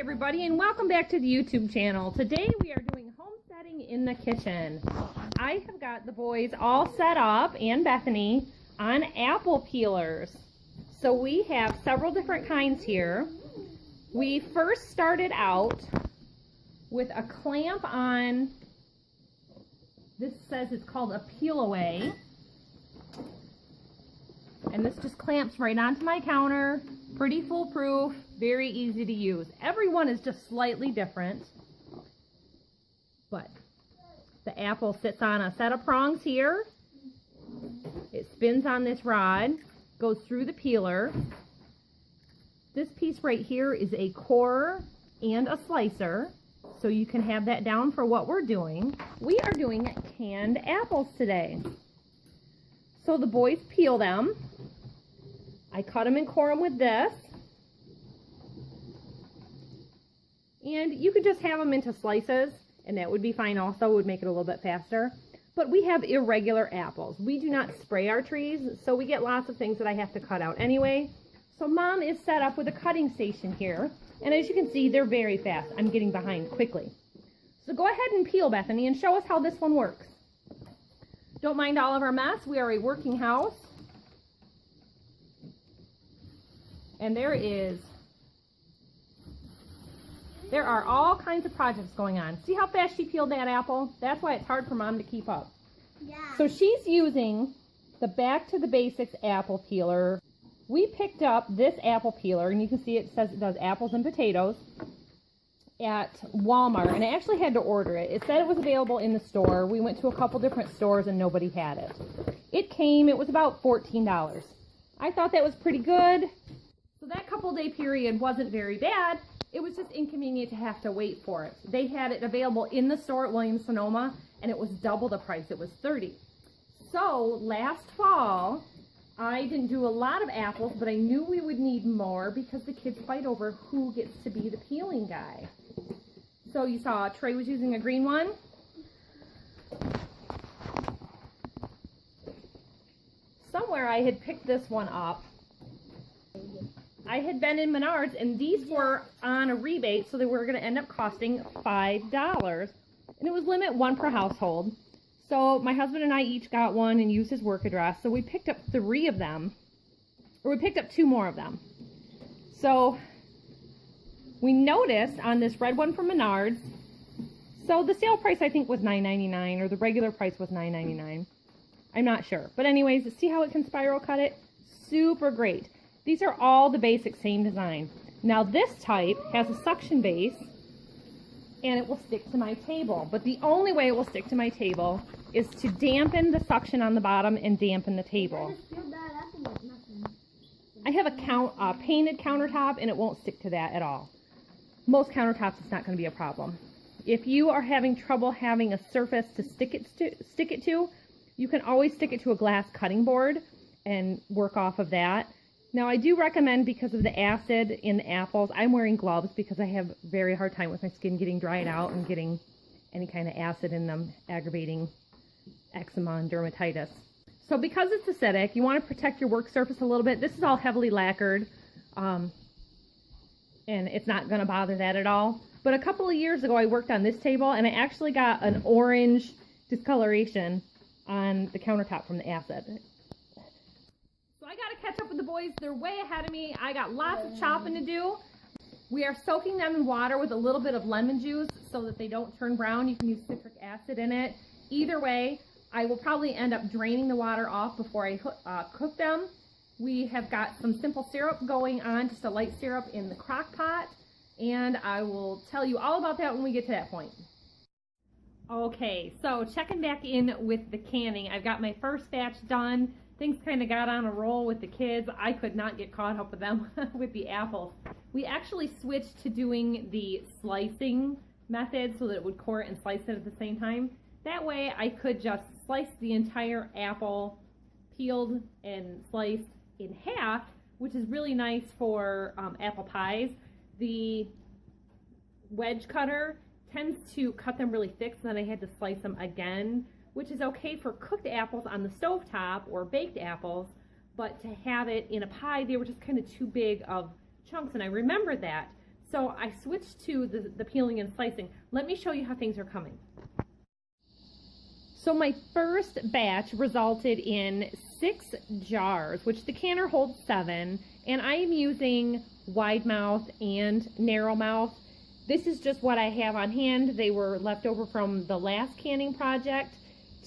everybody, and welcome back to the YouTube channel. Today we are doing homesteading in the kitchen. I have got the boys all set up, and Bethany, on apple peelers. So we have several different kinds here. We first started out with a clamp on, this says it's called a peel away. And this just clamps right onto my counter. Pretty foolproof, very easy to use. Every one is just slightly different. But the apple sits on a set of prongs here. It spins on this rod, goes through the peeler. This piece right here is a core and a slicer, so you can have that down for what we're doing. We are doing canned apples today. So the boys peel them. I cut them and core them with this. And you could just have them into slices, and that would be fine also. It would make it a little bit faster. But we have irregular apples. We do not spray our trees, so we get lots of things that I have to cut out anyway. So Mom is set up with a cutting station here. And as you can see, they're very fast. I'm getting behind quickly. So go ahead and peel, Bethany, and show us how this one works. Don't mind all of our mess. We are a working house. And there are all kinds of projects going on. See how fast she peeled that apple? That's why it's hard for Mom to keep up. Yeah. So she's using the Back to the Basics apple peeler. We picked up this apple peeler, and you can see it says it does apples and potatoes, at Walmart, and I actually had to order it. It said it was available in the store. We went to a couple different stores and nobody had it. It was about $14. I thought that was pretty good. So that couple-day period wasn't very bad. It was just inconvenient to have to wait for it. They had it available in the store at Williams-Sonoma, and it was double the price. It was $30. So last fall, I didn't do a lot of apples, but I knew we would need more because the kids fight over who gets to be the peeling guy. So you saw Trey was using a green one. Somewhere I had picked this one up. I had been in Menards, and these were on a rebate, so they were going to end up costing $5. And it was limit one per household. So my husband and I each got one and used his work address. So we picked up 3 of them, or we picked up 2 more of them. So we noticed on this red one from Menards, so the sale price I think was $9.99, or the regular price was $9.99. I'm not sure. But anyways, see how it can spiral cut it? Super great. These are all the basic same design. Now this type has a suction base, and it will stick to my table. But the only way it will stick to my table is to dampen the suction on the bottom and dampen the table. I have a painted countertop, and it won't stick to that at all. Most countertops, it's not going to be a problem. If you are having trouble having a surface to stick it to, you can always stick it to a glass cutting board and work off of that. Now, I do recommend, because of the acid in the apples, I'm wearing gloves because I have a very hard time with my skin getting dried out and getting any kind of acid in them, aggravating eczema and dermatitis. So because it's acidic, you want to protect your work surface a little bit. This is all heavily lacquered, and it's not going to bother that at all. But a couple of years ago, I worked on this table, and I actually got an orange discoloration on the countertop from the acid. So I got to catch up with the boys. They're way ahead of me. I got lots of chopping to do. We are soaking them in water with a little bit of lemon juice so that they don't turn brown. You can use citric acid in it. Either way, I will probably end up draining the water off before I cook them. We have got some simple syrup going on, just a light syrup in the crock pot, and I will tell you all about that when we get to that point. Okay, so checking back in with the canning. I've got my first batch done. Things kind of got on a roll with the kids. I could not get caught up with them with the apples. We actually switched to doing the slicing method so that it would core it and slice it at the same time. That way I could just slice the entire apple, peeled and sliced, in half, which is really nice for apple pies. The wedge cutter tends to cut them really thick, so then I had to slice them again, which is okay for cooked apples on the stovetop or baked apples, but to have it in a pie, they were just kind of too big of chunks, and I remembered that. So I switched to the peeling and slicing. Let me show you how things are coming. So my first batch resulted in 6 jars, which the canner holds 7, and I am using wide mouth and narrow mouth. This is just what I have on hand. They were left over from the last canning project.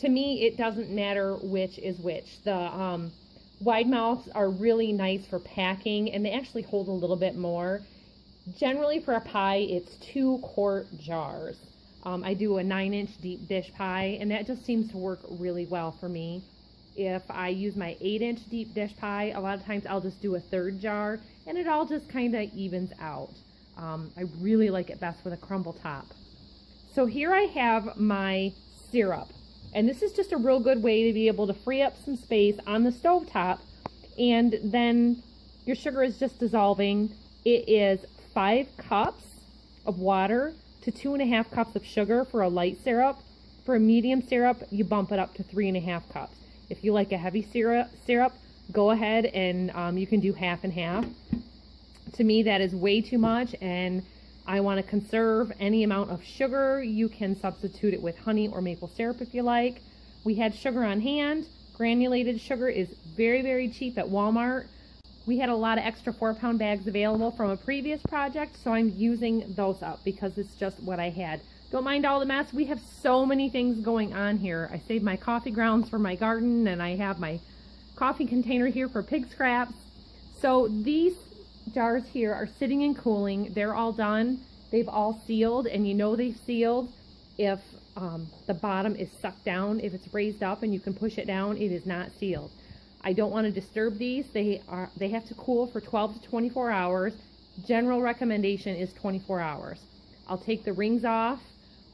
To me, it doesn't matter which is which. The wide mouths are really nice for packing, and they actually hold a little bit more. Generally for a pie, it's 2 quart jars. I do a 9-inch deep dish pie, and that just seems to work really well for me. If I use my 8-inch deep dish pie, a lot of times I'll just do a 3rd jar, and it all just kind of evens out. I really like it best with a crumble top. So here I have my syrup, and this is just a real good way to be able to free up some space on the stove top, and then your sugar is just dissolving. It is 5 cups of water to 2.5 cups of sugar for a light syrup. For a medium syrup, you bump it up to 3.5 cups. If you like a heavy syrup, go ahead and you can do half and half. To me, that is way too much, and I want to conserve any amount of sugar. You can substitute it with honey or maple syrup if you like. We had sugar on hand. Granulated sugar is very, very cheap at Walmart. We had a lot of extra 4-pound bags available from a previous project, so I'm using those up because it's just what I had. Don't mind all the mess. We have so many things going on here. I saved my coffee grounds for my garden, and I have my coffee container here for pig scraps. So these jars here are sitting and cooling. They're all done. They've all sealed, and you know they've sealed if the bottom is sucked down. If it's raised up and you can push it down, it is not sealed. I don't want to disturb these. They have to cool for 12 to 24 hours. General recommendation is 24 hours. I'll take the rings off,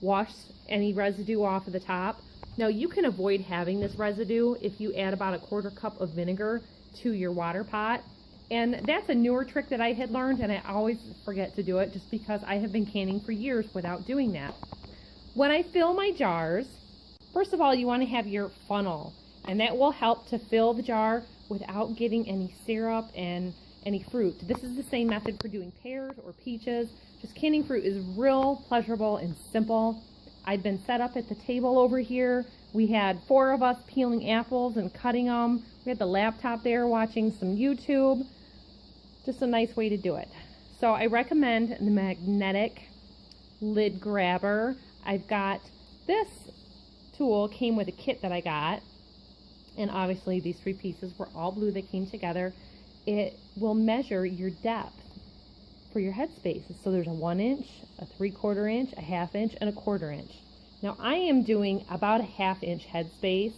wash any residue off of the top. Now you can avoid having this residue if you add about a 1/4 cup of vinegar to your water pot. And that's a newer trick that I had learned, and I always forget to do it just because I have been canning for years without doing that. When I fill my jars, first of all, you want to have your funnel, and that will help to fill the jar without getting any syrup and any fruit. This is the same method for doing pears or peaches. Just canning fruit is real pleasurable and simple. I've been set up at the table over here. We had 4 of us peeling apples and cutting them. We had the laptop there watching some YouTube. Just a nice way to do it. So I recommend the magnetic lid grabber. I've got this tool, came with a kit that I got, and obviously these 3 pieces were all blue that came together. It will measure your depth for your headspace. So there's a 1 inch, a 3/4 inch, a 1/2 inch, and a 1/4 inch. Now I am doing about a 1/2 inch headspace,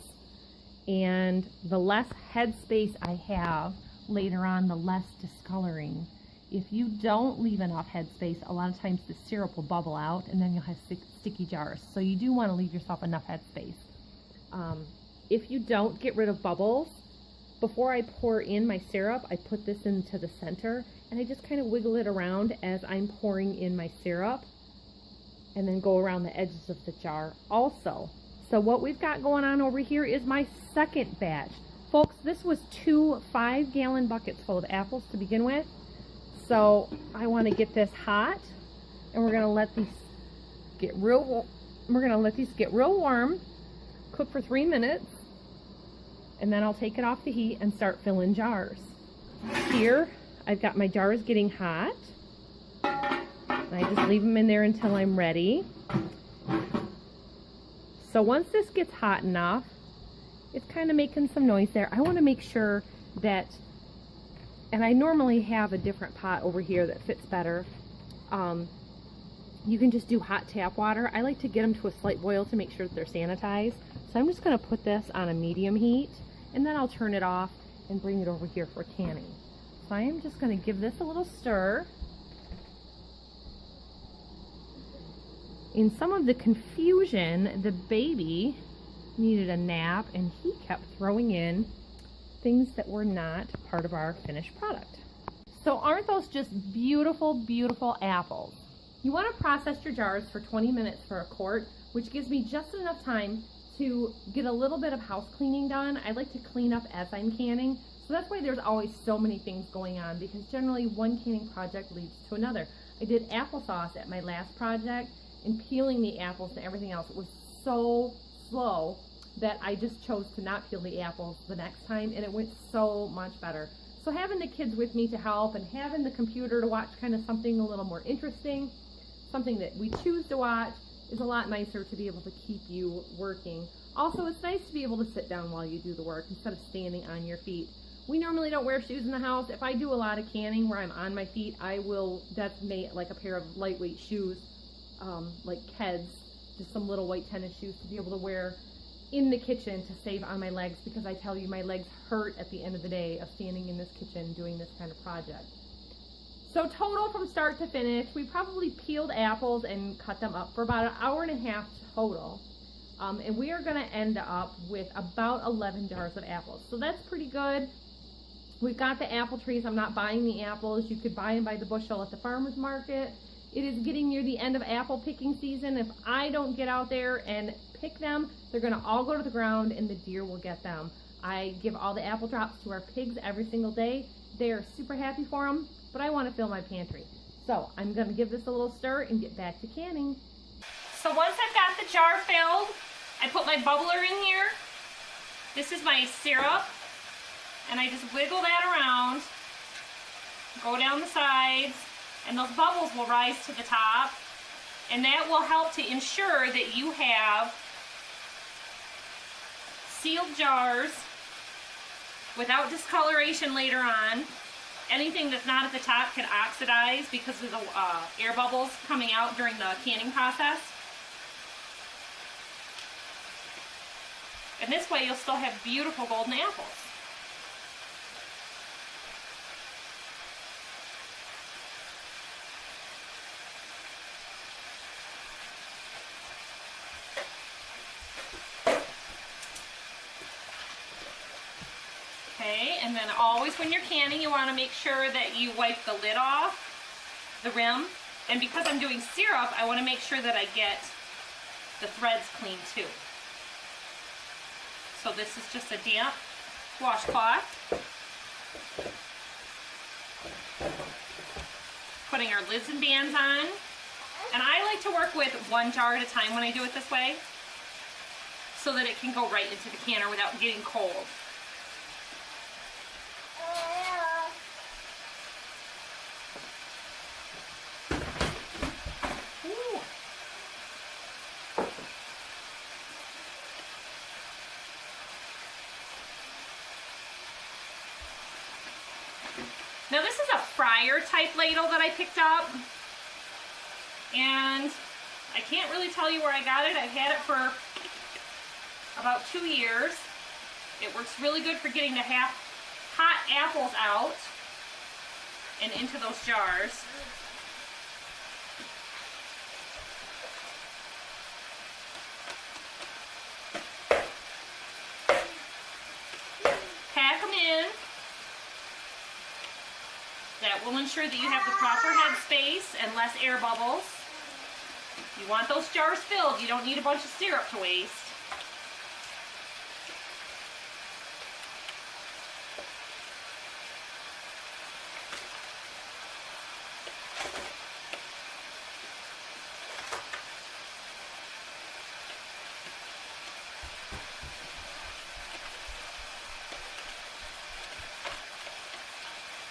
and the less headspace I have later on, the less discoloring. If you don't leave enough headspace, a lot of times the syrup will bubble out, and then you'll have sticky jars. So you do want to leave yourself enough headspace. If you don't get rid of bubbles, before I pour in my syrup, I put this into the center, and I just kind of wiggle it around as I'm pouring in my syrup, and then go around the edges of the jar also. So what we've got going on over here is my second batch. Folks, this was 2 5-gallon buckets full of apples to begin with. So I want to get this hot, and we're going to let these get real warm, cook for 3 minutes, and then I'll take it off the heat and start filling jars. Here, I've got my jars getting hot. I just leave them in there until I'm ready. So once this gets hot enough, it's kind of making some noise there. I want to make sure that, and I normally have a different pot over here that fits better. You can just do hot tap water. I like to get them to a slight boil to make sure that they're sanitized. So I'm just going to put this on a medium heat, and then I'll turn it off and bring it over here for canning. So I am just going to give this a little stir. In some of the confusion, the baby needed a nap, and he kept throwing in things that were not part of our finished product. So aren't those just beautiful, beautiful apples? You want to process your jars for 20 minutes for a quart, which gives me just enough time to get a little bit of house cleaning done. I like to clean up as I'm canning, so So that's why there's always so many things going on, because generally one canning project leads to another. I did applesauce at my last project, and peeling the apples and everything else, it was so slow that I just chose to not peel the apples the next time, and it went so much better. So having the kids with me to help, and having the computer to watch kind of something a little more interesting, something that we choose to watch, is a lot nicer to be able to keep you working. Also, it's nice to be able to sit down while you do the work instead of standing on your feet. We normally don't wear shoes in the house. If I do a lot of canning where I'm on my feet, I will designate like a pair of lightweight shoes, like Keds, just some little white tennis shoes to be able to wear in the kitchen to save on my legs, because I tell you, my legs hurt at the end of the day of standing in this kitchen doing this kind of project. So total from start to finish, we probably peeled apples and cut them up for about 1.5 hours total. And we are gonna end up with about 11 jars of apples. So that's pretty good. We've got the apple trees. I'm not buying the apples. You could buy them by the bushel at the farmer's market. It is getting near the end of apple picking season. If I don't get out there and pick them, they're gonna all go to the ground and the deer will get them. I give all the apple drops to our pigs every single day. They are super happy for them, but I wanna fill my pantry. So I'm gonna give this a little stir and get back to canning. So once I've got the jar filled, I put my bubbler in here. This is my syrup, and I just wiggle that around, go down the sides, and those bubbles will rise to the top, and that will help to ensure that you have sealed jars without discoloration later on. Anything that's not at the top can oxidize because of the air bubbles coming out during the canning process. And this way you'll still have beautiful golden apples. Okay, and then always when you're canning, you want to make sure that you wipe the lid off, the rim. And because I'm doing syrup, I want to make sure that I get the threads clean too. So this is just a damp washcloth. Putting our lids and bands on. And I like to work with 1 jar at a time when I do it this way, so that it can go right into the canner without getting cold. Now this is a fryer type ladle that I picked up, and I can't really tell you where I got it. I've had it for about 2 years. It works really good for getting the hot apples out and into those jars. Pack them in. That will ensure that you have the proper head space and less air bubbles. You want those jars filled. You don't need a bunch of syrup to waste.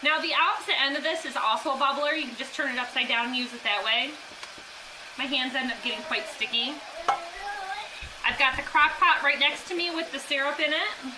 Now the opposite end of this is also a bubbler. You can just turn it upside down and use it that way. My hands end up getting quite sticky. I've got the crock pot right next to me with the syrup in it.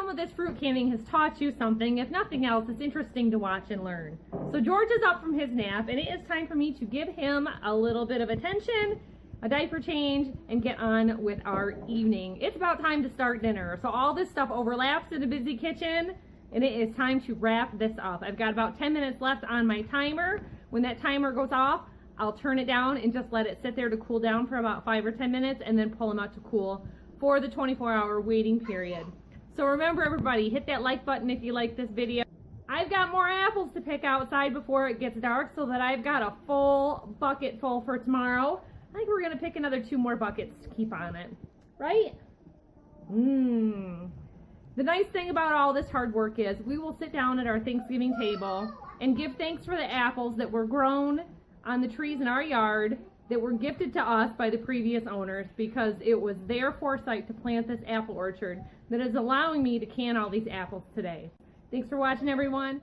some of this fruit canning has taught you something. If nothing else, it's interesting to watch and learn. So George is up from his nap, and it is time for me to give him a little bit of attention, a diaper change, and get on with our evening. It's about time to start dinner. So all this stuff overlaps in a busy kitchen, and it is time to wrap this up. I've got about 10 minutes left on my timer. When that timer goes off, I'll turn it down and just let it sit there to cool down for about 5 or 10 minutes, and then pull them out to cool for the 24-hour waiting period. So remember, everybody, hit that like button if you like this video. I've got more apples to pick outside before it gets dark, so that I've got a full bucket full for tomorrow. I think we're going to pick another 2 more buckets to keep on it, right? The nice thing about all this hard work is we will sit down at our Thanksgiving table and give thanks for the apples that were grown on the trees in our yard that were gifted to us by the previous owners, because it was their foresight to plant this apple orchard that is allowing me to can all these apples today. Thanks for watching, everyone.